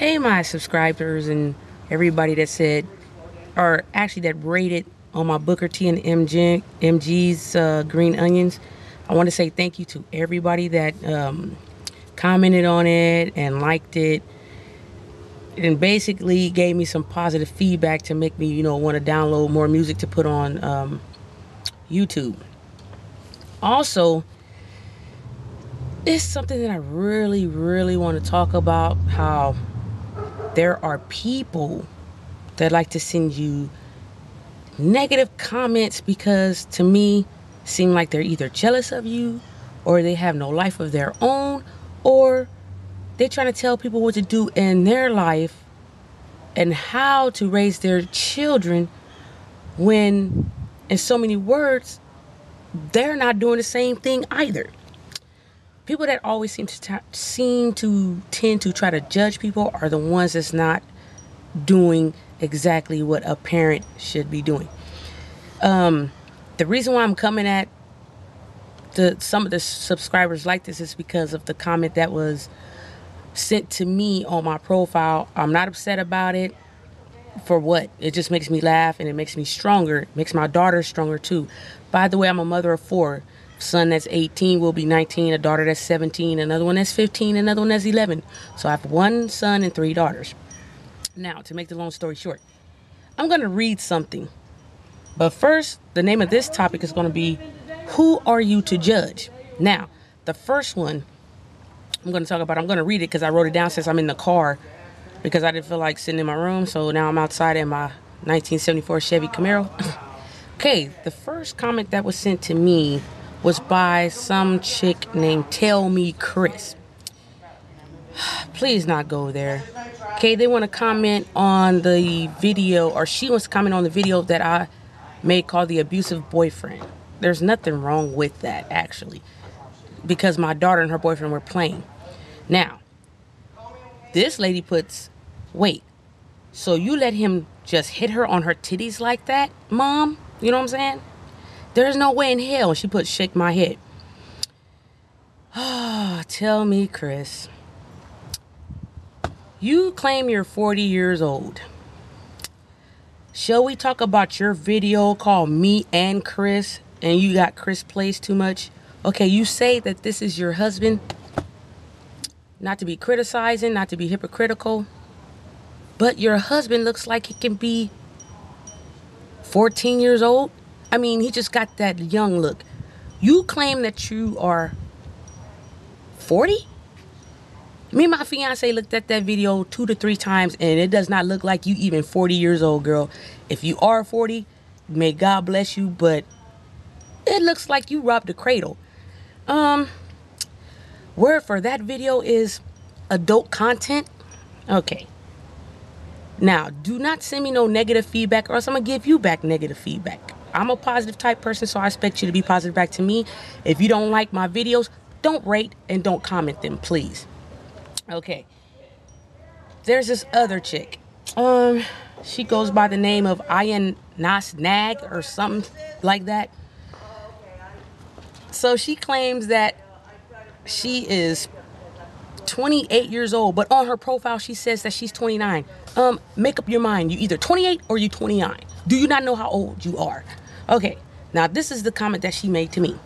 Hey, my subscribers and everybody that said, or actually that rated on my Booker T and MG's green onions. I want to say thank you to everybody that commented on it and liked it and basically gave me some positive feedback to make me, want to download more music to put on YouTube. Also, it's something that I really, really want to talk about, how there are people that like to send you negative comments because to me seem like they're either jealous of you or they have no life of their own, or they're trying to tell people what to do in their life and how to raise their children when, in so many words, they're not doing the same thing either. People that always seem to tend to try to judge people are the ones that's not doing exactly what a parent should be doing. The reason why I'm coming at some of the subscribers like this is because of the comment that was sent to me on my profile. I'm not upset about it. For what? It just makes me laugh and it makes me stronger. It makes my daughter stronger too. By the way, I'm a mother of 4. Son that's 18 will be 19, a daughter that's 17, another one that's 15, another one that's 11. So I have 1 son and 3 daughters. Now, to make the long story short, I'm going to read something. But first, the name of this topic is going to be, who are you to judge? Now, the first one I'm going to talk about, I'm going to read it because I wrote it down since I'm in the car because I didn't feel like sitting in my room. So now I'm outside in my 1974 Chevy Camaro. Okay, the first comment that was sent to me was by some chick named Tell Me Chris. Please not go there. Okay, they want to comment on the video, or she wants to comment on the video that I made called The Abusive Boyfriend. There's nothing wrong with that, actually, because my daughter and her boyfriend were playing. Now, this lady puts, wait, so you let him just hit her on her titties like that, Mom? You know what I'm saying? There's no way in hell. She put, shake my head. Tell me, Chris. You claim you're 40 years old. Shall we talk about your video called Me and Chris, and you got Chris plays too much? Okay, you say that this is your husband. Not to be criticizing, not to be hypocritical, but your husband looks like he can be 14 years old. I mean, he just got that young look. You claim that you are 40? Me and my fiance looked at that video 2 to 3 times, and it does not look like you even 40 years old, girl. If you are 40, may God bless you, but it looks like you robbed a cradle. Word for that video is adult content. Okay. Now, do not send me no negative feedback, or else I'm going to give you back negative feedback. I'm a positive type person, so I expect you to be positive back to me. If you don't like my videos, don't rate and don't comment them, please. Okay. There's this other chick. She goes by the name of Ayan Nas Nag or something like that. So she claims that she is 28 years old, but on her profile she says that she's 29. Make up your mind. You either 28 or you 29. Do you not know how old you are? Okay, now this is the comment that she made to me.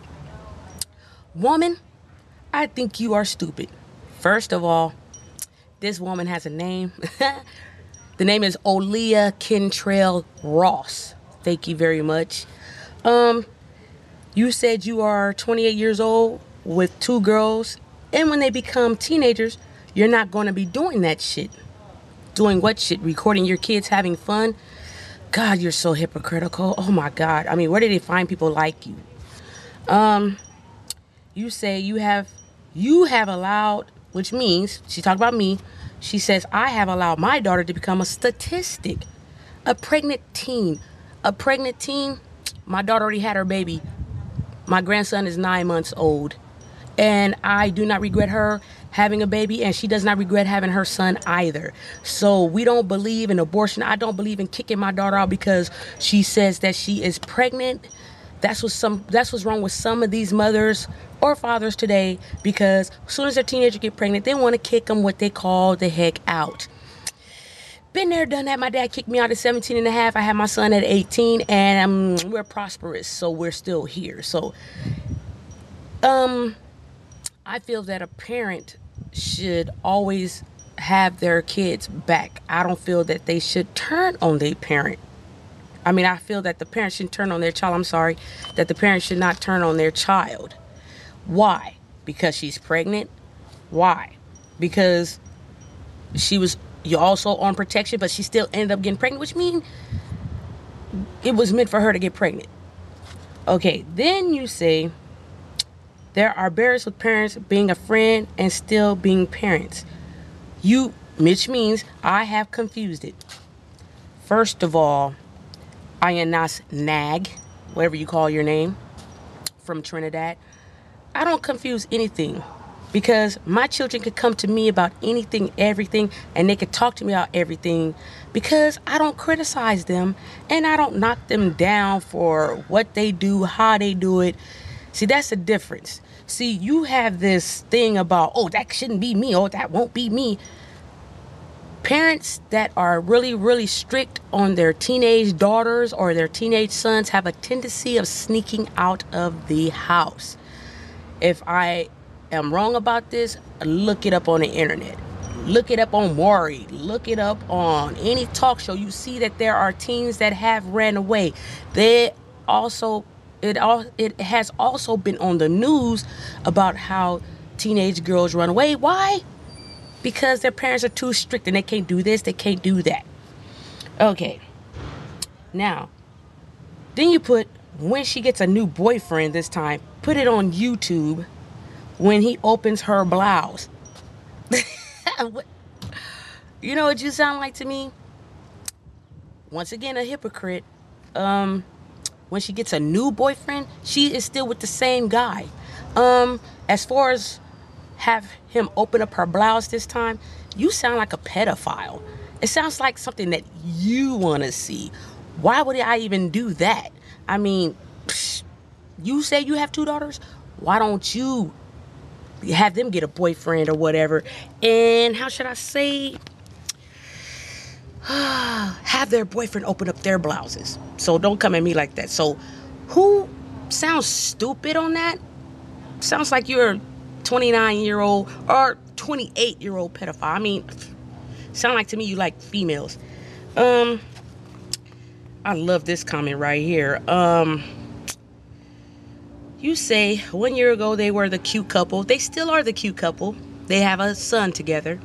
Woman, I think you are stupid. First of all, this woman has a name. The name is Olia Kentrail Ross. Thank you very much. You said you are 28 years old with 2 girls, and when they become teenagers, you're not going to be doing that shit. Doing what shit? Recording your kids having fun? God, you're so hypocritical. Oh my God. I mean, where do they find people like you? You say you have allowed, which means, she talked about me. She says, I have allowed my daughter to become a statistic. A pregnant teen. A pregnant teen? My daughter already had her baby. My grandson is 9 months old. And I do not regret her having a baby, and she does not regret having her son either. So we don't believe in abortion. I don't believe in kicking my daughter out because she says that she is pregnant. That's what's wrong with some of these mothers or fathers today, because as soon as their teenager get pregnant, they want to kick them what they call the heck out. Been there, done that. My dad kicked me out at 17 and a half. I had my son at 18, and we're prosperous, so we're still here. So I feel that a parent should always have their kids back. I don't feel that they should turn on their parent. I mean, I feel that the parent shouldn't turn on their child. I'm sorry, that the parent should not turn on their child. Why? Because she's pregnant? Why? Because she was also on protection, but she still ended up getting pregnant, which means it was meant for her to get pregnant. Okay, then you say there are barriers with parents being a friend and still being parents. Which means I have confused it. First of all, Ionas Nag, whatever you call your name, from Trinidad. I don't confuse anything, because my children could come to me about anything, everything, and they could talk to me about everything, because I don't criticize them and I don't knock them down for what they do, how they do it. See, that's the difference. See, you have this thing about, oh, that shouldn't be me, oh, that won't be me. Parents that are really, really strict on their teenage daughters or their teenage sons have a tendency of sneaking out of the house. If I am wrong about this, look it up on the internet. Look it up on Maury. Look it up on any talk show. You see that there are teens that have ran away. It has also been on the news about how teenage girls run away. Why? Because their parents are too strict and they can't do this, they can't do that. Okay. Now, then you put, when she gets a new boyfriend this time, put it on YouTube when he opens her blouse. You know what you sound like to me? Once again, a hypocrite. When she gets a new boyfriend, she is still with the same guy. As far as have him open up her blouse this time, you sound like a pedophile. It sounds like something that you want to see. Why would I even do that? I mean, you say you have 2 daughters. Why don't you have them get a boyfriend or whatever? And how should I say? Have their boyfriend open up their blouses. So don't come at me like that. So who sounds stupid on that? Sounds like you're a 29-year-old or 28-year-old pedophile. I mean, sound like to me you like females. I love this comment right here. You say 1 year ago they were the cute couple. They still are the cute couple. They have a son together.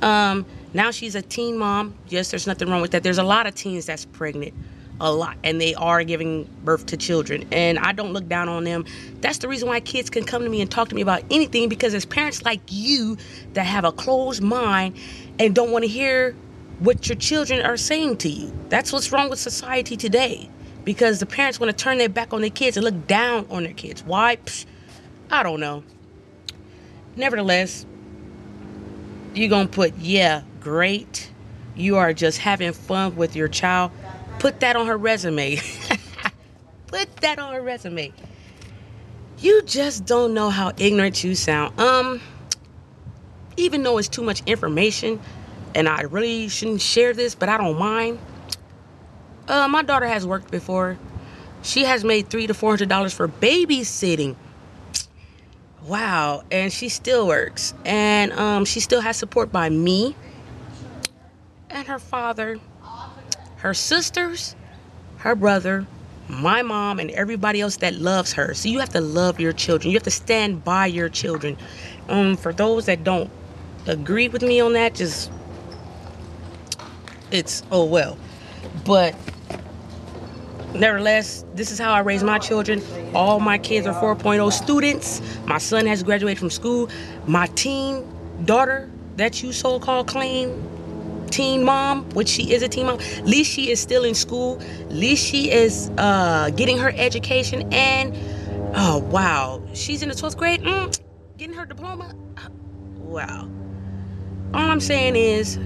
Now she's a teen mom. Yes, there's nothing wrong with that. There's a lot of teens that's pregnant. A lot. And they are giving birth to children. And I don't look down on them. That's the reason why kids can come to me and talk to me about anything. Because there's parents like you that have a closed mind and don't want to hear what your children are saying to you. That's what's wrong with society today. Because the parents want to turn their back on their kids and look down on their kids. Why? I don't know. Nevertheless, you're going to put, yeah, great. You are just having fun with your child. Put that on her resume. Put that on her resume. You just don't know how ignorant you sound. Even though it's too much information, and I really shouldn't share this, but I don't mind. My daughter has worked before. She has made $300 to $400 for babysitting. Wow. And she still works. And she still has support by me and her father, her sisters, her brother, my mom, and everybody else that loves her. So you have to love your children. You have to stand by your children. For those that don't agree with me on that, it's oh well. But nevertheless, this is how I raise my children. All my kids are 4.0 students. My son has graduated from school. My teen daughter that you so-called claim teen mom, which she is a teen mom, at least she is still in school. At least she is getting her education. And oh wow, she's in the 12th grade, getting her diploma. Wow. All I'm saying is,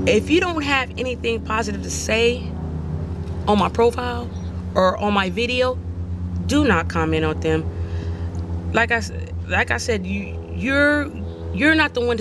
if you don't have anything positive to say on my profile or on my video, do not comment on them. Like I said, you're not the one